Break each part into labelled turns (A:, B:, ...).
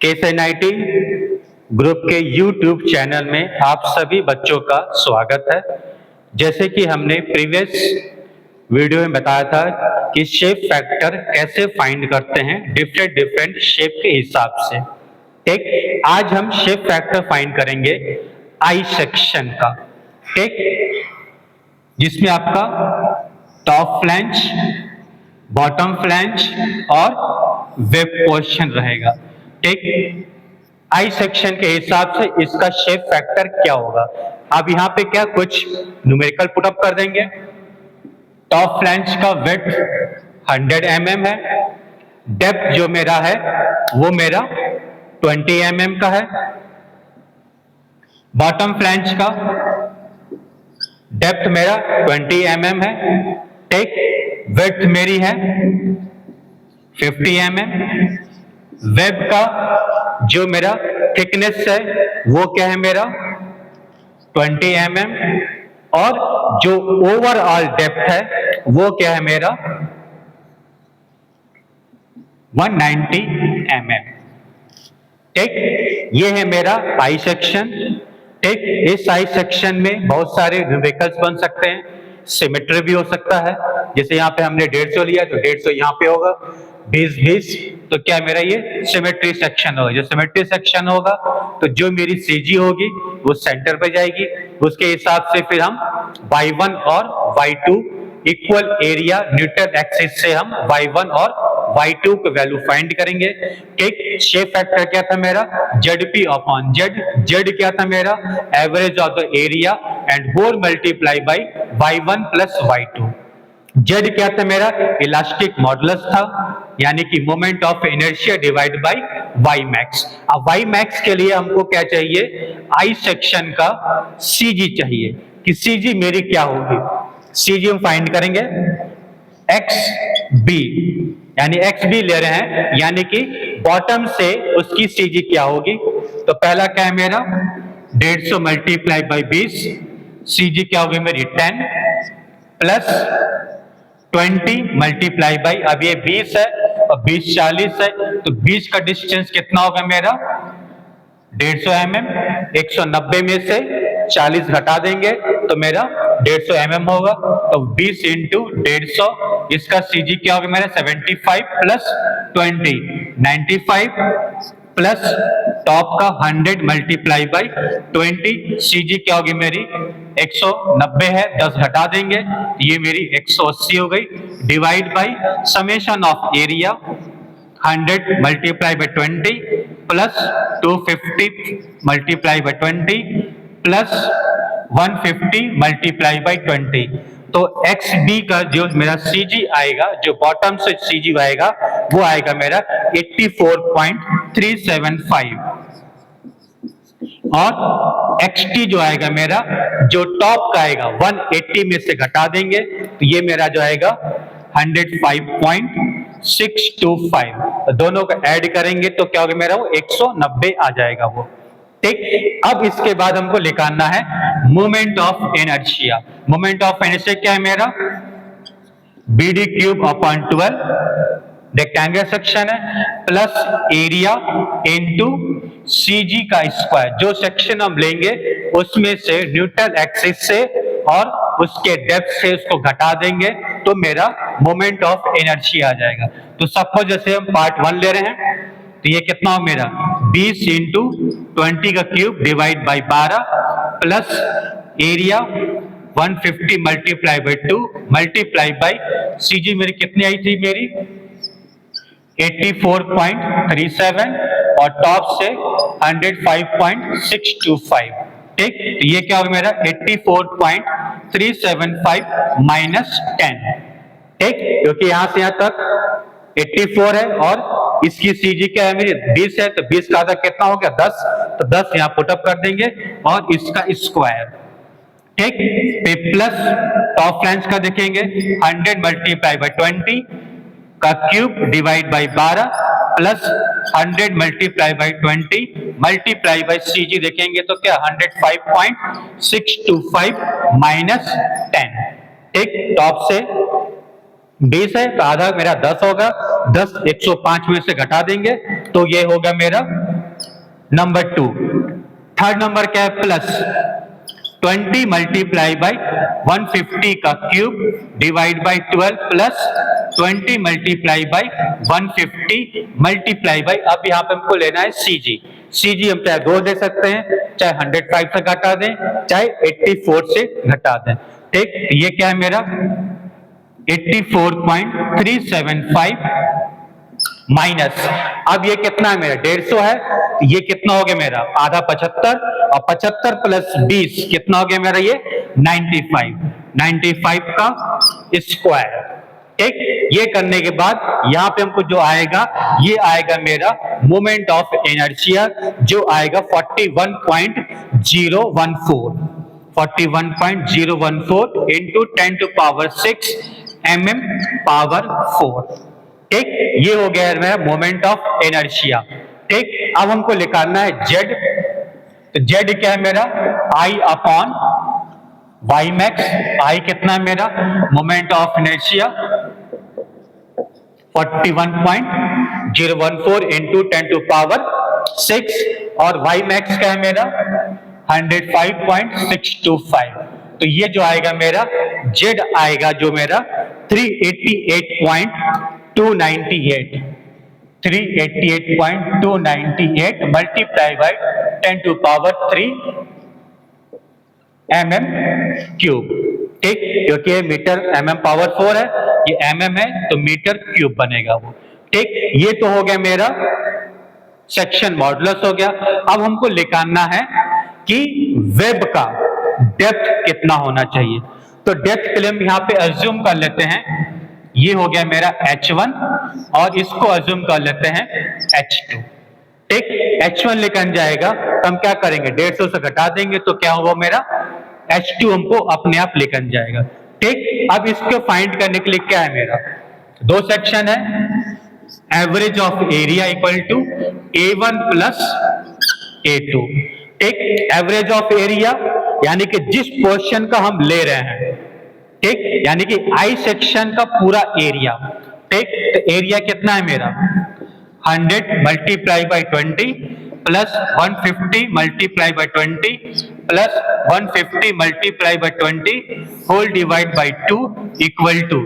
A: KSNIT group के YouTube channel में आप सभी बच्चों का स्वागत है। जैसे कि हमने प्रीवियस वीडियो में बताया था कि शेप फैक्टर कैसे फाइंड करते हैं डिफरेंट शेप के हिसाब से। ठीक, आज हम शेप फैक्टर फाइंड करेंगे आई सेक्शन का। ठीक, जिसमें आपका टॉप फ्लैंज, बॉटम फ्लैंज और वेब पोर्शन रहेगा। ठीक, आई सेक्शन के हिसाब से इसका शेप फैक्टर क्या होगा। अब यहां पे क्या कुछ न्यूमेरिकल पुटअप कर देंगे। टॉप फ्लैंज का विड्थ 100 mm है, डेप्थ जो मेरा है वो मेरा 20 mm का है, बॉटम फ्लैंज का डेप्थ मेरा 20 mm है। ठीक, विड्थ मेरी है 50 mm, वेब का जो मेरा थिकनेस है वो क्या है मेरा 20 mm, और जो ओवरऑल डेप्थ है वो क्या है मेरा 190 mm। ठीक, ये है मेरा आई सेक्शन। ठीक, इस आई सेक्शन में बहुत सारे न्यूमेरिकल्स बन सकते हैं, सिमेट्री भी हो सकता है। जैसे यहाँ पे हमने 150 लिया तो 150 यहाँ पे होगा, 20 तो क्या मेरा ये सिमेट्री सेक्शन होगा। जो सिमेट्री सेक्शन होगा तो जो मेरी सीजी होगी वो सेंटर पे जाएगी, उसके हिसाब से फिर हम y1 और y2 equal area neutral axis से हम y1 और y2 को वैल्यू फाइंड करेंगे। ठीक, शेप फैक्टर क्या था मेरा ZP अपॉन Z, Z क्या था मेरा average of the area and whole multiply by y1 plus y2। Z क्या था मेरा इलास्टिक मॉडुलस था, यानी कि moment of inertia divide by y max. अब y मैक्स के लिए हमको क्या चाहिए, आई सेक्शन का CG चाहिए कि CG मेरी क्या होगी। CG हम फाइंड करेंगे XB, यानी XB ले रहे हैं, यानी कि बॉटम से उसकी CG क्या होगी। तो पहला क्या है मेरा 150 मल्टीप्लाई बाई 20, CG क्या होगी मेरी 10 प्लस 20 मल्टीप्लाई बाई, अब ये 20 है और 20 40 है, तो 20 का डिस्टेंस कितना होगा मेरा 150 mm। 190 में से 40 घटा देंगे तो मेरा 150 mm होगा। तो 20 इंटू 150, इसका CG क्या होगा मेरा 75 प्लस 20 95 प्लस टॉप का 100 मल्टीप्लाई बाई 20, CG क्या होगी मेरी 190 है, 10 घटा देंगे ये मेरी 180 हो गई, divide by summation of area 100 multiply by 20 plus 250 multiply by 20 plus 150 multiply by 20। तो XB का जो मेरा CG आएगा, जो बॉटम से CG आएगा वो आएगा मेरा 84.375, और XT जो आएगा मेरा जो टॉप का आएगा 180 में से घटा देंगे तो ये मेरा जो आएगा 105.625, दोनों को ऐड करेंगे तो क्या होगा मेरा वो 190 आ जाएगा वो। ठीक, अब इसके बाद हमको निकालना है moment of inertia. Moment of inertia क्या है मेरा BD cube upon 12, rectangular section है, प्लस एरिया इनटू CG का स्क्वायर। जो सेक्शन हम लेंगे उसमें से न्यूट्रल एक्सिस से और उसके डेप्थ से उसको घटा देंगे तो मेरा मोमेंट ऑफ इनर्शिया आ जाएगा। तो सपोज जैसे हम पार्ट 1 ले रहे हैं तो ये कितना हो मेरा 20 इंटू 20 का cube divide by 12 plus area 150 multiply by 2 multiply by CG मेरी कितनी आई थी मेरी 84.37 और टॉप से 105.625। ठीक, तो ये क्या होगा मेरा 84.375 माइनस 10। ठीक, क्योंकि यहां से यहां तक 84 है और इसकी CG क्या है मेरी 20 है, तो 20 का आधा कितना हो गया 10, तो 10 यहां पुटअप कर देंगे और इसका स्क्वायर। ठीक, प्लस टॉप फ्लैंज का देखेंगे 100 मल्टीप्लाई बाई 20 का cube divide by 12 plus 100 multiply by 20 multiply by CG देखेंगे तो क्या 105.625 माइनस 10। ठीक, टॉप से 20 है तो आधा मेरा 10 होगा, 10 105 में से घटा देंगे तो ये होगा मेरा नंबर 2, थर्ड नंबर क्या है, प्लस 20 मल्टीप्लाई बाई 150 का cube divide by 12 plus 20 multiply by 150 multiply by, अब यहाँ पे हमको लेना है सीजी। सीजी हम चाहे 2 दे सकते हैं, चाहे 105 से घटा दें, चाहे 84 से घटा दें। ठीक, ये क्या है मेरा 84.375 माइनस, अब ये कितना है मेरा 150 है, तो ये कितना हो गया मेरा आधा 75, और 75 प्लस 20 कितना हो गया मेरा ये 95 का स्क्वायर। ठीक, ये करने के बाद यहां पे हमको जो आएगा ये आएगा मेरा मोमेंट ऑफ इनर्शिया, जो आएगा 41.014 into 10 to power 6 mm power 4। ठीक, ये हो गया मेरा मोमेंट ऑफ इनर्शिया। ठीक, अब हमको निकालना है जेड, तो जेड क्या है मेरा I upon Y max. I कितना है मेरा moment of inertia 41.014 into 10 to power 6, और वाई मैक्स क्या है मेरा 105.625। तो ये जो आएगा मेरा जेड आएगा जो मेरा 388.298 multiply by 10 to power 3 mm cube. ठीक, क्योंकि ये मीटर mm पावर 4 है, ये mm है तो मीटर क्यूब बनेगा वो। ठीक, ये तो हो गया मेरा सेक्शन मॉडुलस हो गया। अब हमको निकालना है कि वेब का डेप्थ कितना होना चाहिए, तो डेप्थ के लिए हम यहाँ पे अज्यूम कर लेते हैं, ये हो गया मेरा H1 और इसको अज्यूम कर लेते हैं H2। ठीक, H1 लेकर जाएगा तो हम क्या करेंगे 150 से घटा देंगे, तो क्या होगा मेरा H2 हमको अपने आप लेकर जाएगा। ठीक, अब इसको फाइंड करने के लिए क्या है मेरा 2 सेक्शन है, average of area equal to A1 plus A2। ठीक, एवरेज ऑफ एरिया यानी कि जिस पोर्शन का हम ले रहे हैं, ठीक, यानी कि आई सेक्शन का पूरा एरिया। ठीक, तो एरिया कितना है मेरा 100 multiply by 20 plus 150 multiply by 20 plus 150 multiply by 20 whole divide by 2 equal to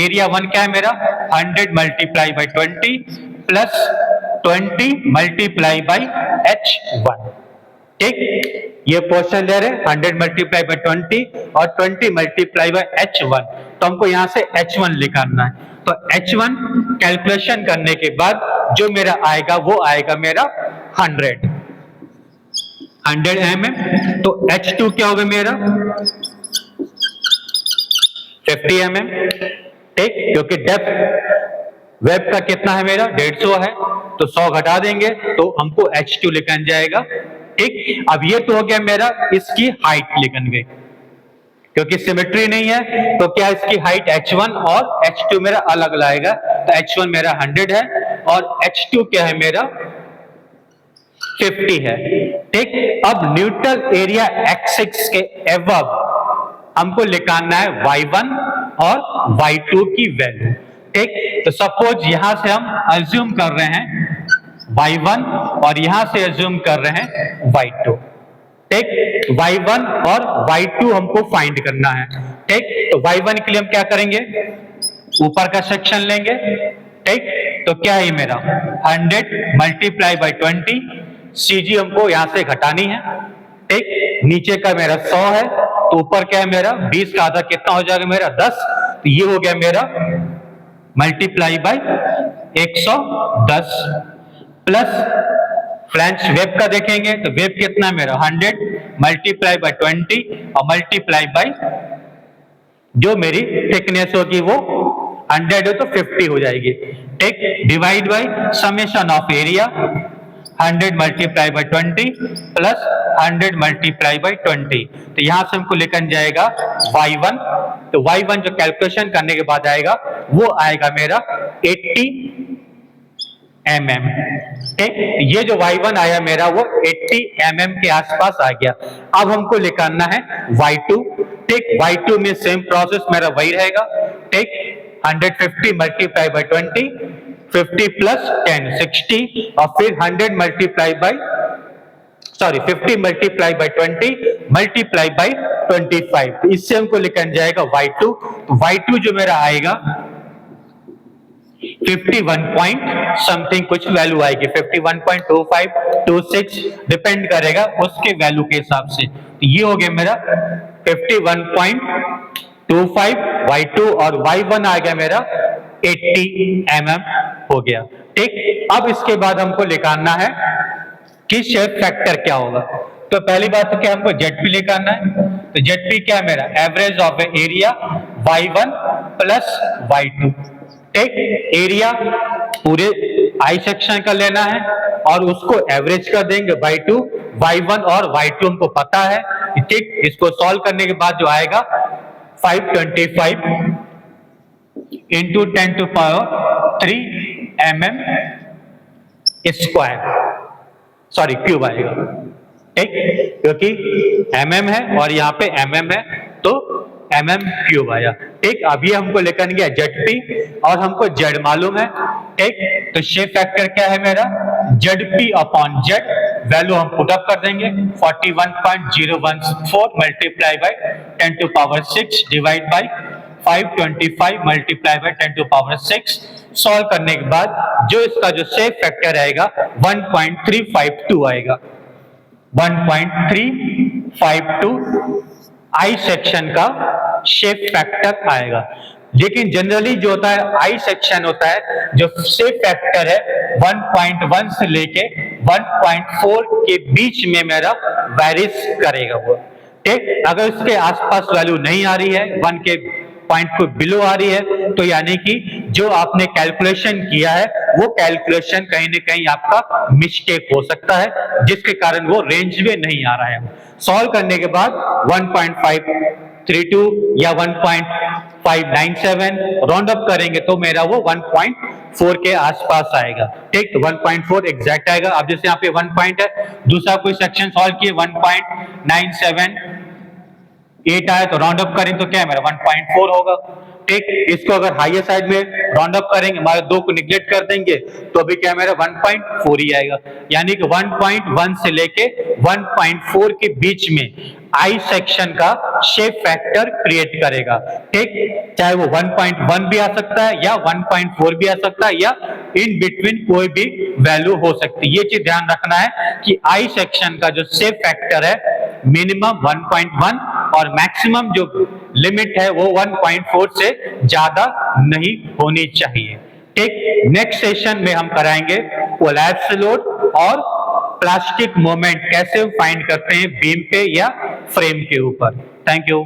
A: area 1 क्या है मेरा 100 multiply by 20 plus 20 multiply by H1। ठीक, ये पोर्शन ले रहे 100 मल्टीप्लाई बाई 20 और 20 मल्टीप्लाई बाई H1, तो हमको यहां से H1 निकालना है। तो H1 कैलकुलेशन करने के बाद जो मेरा आएगा वो आएगा मेरा 100 mm, तो H2 क्या होगा मेरा 50 mm। ठीक, क्योंकि डेप्थ वेब का कितना है मेरा 150 है, तो 100 घटा देंगे तो हमको H2 लिखन जाएगा। ठीक, अब ये तो हो गया मेरा इसकी हाइट लिखन गई, क्योंकि सिमेट्री नहीं है तो क्या इसकी हाइट H1 और H2 मेरा अलग लाएगा, तो H1 मेरा 100 है और H2 क्या है मेरा 50 है। ठीक, अब न्यूट्रल एरिया एक्सिस के एबव हमको निकालना है y1 और y2 की वैल्यू। ठीक, तो सपोज यहां से हम अज्यूम कर रहे हैं y1 और यहां से अज्यूम कर रहे हैं y2। ठीक, y1 और y2 हमको फाइंड करना है। ठीक, तो y1 के लिए हम क्या करेंगे ऊपर का सेक्शन लेंगे। ठीक, तो क्या है मेरा 100 मल्टीप्लाई बाई 20, CG हमको यहां से घटानी है। ठीक, नीचे का मेरा 100 है, तो ऊपर क्या है मेरा 20 का आधा कितना हो जाएगा मेरा 10, तो ये हो गया मेरा multiply by 110 plus flange web का देखेंगे तो वेब कितना है मेरा 100 मल्टीप्लाई बाई 20 और मल्टीप्लाई बाई जो मेरी थिकनेस होगी वो 100 हो तो 50 हो जाएगी। ठीक, divide by summation of area 100 multiply by 20 plus 100 multiply by 20, तो यहां से हमको लेकर जाएगा y1, तो y1 जो कैलकुलेशन करने के बाद आएगा वो आएगा मेरा 80 mm। ठीक, ये जो y1 आया मेरा वो 80 mm के आसपास आ गया। अब हमको निकालना है y2। ठीक, y2 में सेम प्रोसेस मेरा वही रहेगा। ठीक, 150 मल्टीप्लाई बाई 20 50 प्लस 10 60 और फिर 100 multiply by sorry 50 multiply by 20 multiply by 25, तो इससे हमको लिखा जाएगा y2, तो y2 जो मेरा आएगा 51 पॉइंट समथिंग कुछ वैल्यू आएगी, 51.25 26 डिपेंड करेगा उसके वैल्यू के हिसाब से। तो ये हो गया मेरा 51.25 y2 और y1 आ गया मेरा 80 mm हो गया। ठीक, अब इसके बाद हमको निकालना है कि शेप फैक्टर क्या होगा। तो पहली बात तो क्या हमको जेडपी निकालना है, तो जेडपी क्या है मेरा average of area y1 plus y2। ठीक, एरिया पूरे आई सेक्शन का लेना है और उसको एवरेज कर देंगे बाई 2, y1 और y2 हमको पता है। ठीक, इसको सॉल्व करने के बाद जो आएगा 525 into 10 to power 3 mm square, sorry cube आएगा। ठीक, क्योंकि mm है और यहाँ पे mm है तो mm क्यूब आया। ठीक, अब ये हमको लेकर गया जेडपी और हमको जेड मालूम है। ठीक, तो शेप फैक्टर क्या है मेरा जेडपी अपॉन जेड, वैल्यू हम पुट अप कर देंगे 41.014 multiply by 10 to power 6 divide by 525 multiply by 10 to power 6। Solve करने के बाद जो इसका जो शेप फैक्टर आएगा 1.352 आएगा, 1.352 आई सेक्शन का शेप फैक्टर आएगा। लेकिन जनरली जो होता है आई सेक्शन होता है जो शेप फैक्टर है 1.1 से लेके 1.4 के बीच में मेरा वेरीज करेगा वो। ठीक, अगर इसके आसपास वैल्यू नहीं आ रही है 1 के पॉइंट को बिलो आ रही है तो यानी कि जो आपने कैलकुलेशन किया है वो कैलकुलेशन कहीं ना कहीं आपका मिस्टेक हो सकता है जिसके कारण वो रेंज में नहीं आ रहा है। सॉल्व करने के बाद 1.532 या 1.597 राउंड अप करेंगे तो मेरा वो 1.4 के आसपास आएगा। ठीक, तो 1.4 एग्जैक्ट आएगा। अब जैसे यहाँ पे 1 पॉइंट है, दूसरा कोई सेक्शन सॉल्व किए 1.978 आया तो राउंड अप करें तो क्या है मेरा 1.4 होगा। ठीक, इसको अगर हाईयर साइड में राउंड अप करेंगे, हमारे 2 को निगलेक्ट कर देंगे तो अभी क्या है मेरा 1.4 ही आएगा। यानी कि 1.1 से लेके 1.4 के बीच में आई सेक्शन का शेप फैक्टर क्रिएट करेगा। ठीक, चाहे वो 1.1 भी आ सकता है या 1.4 भी आ सकता है या इन बिटवीन कोई भी वैल्यू हो सकती है। ये चीज ध्यान रखना है कि आई सेक्शन का जो शेप फैक्टर है मिनिमम 1.1 और मैक्सिमम जो लिमिट है वो 1.4 से ज्यादा नहीं होनी चाहिए। ठीक, नेक्स्ट सेशन में हम कराएंगे कोलैप्स लोड और प्लास्टिक मोमेंट कैसे फाइंड करते हैं बीम पे या फ्रेम के ऊपर। Thank you.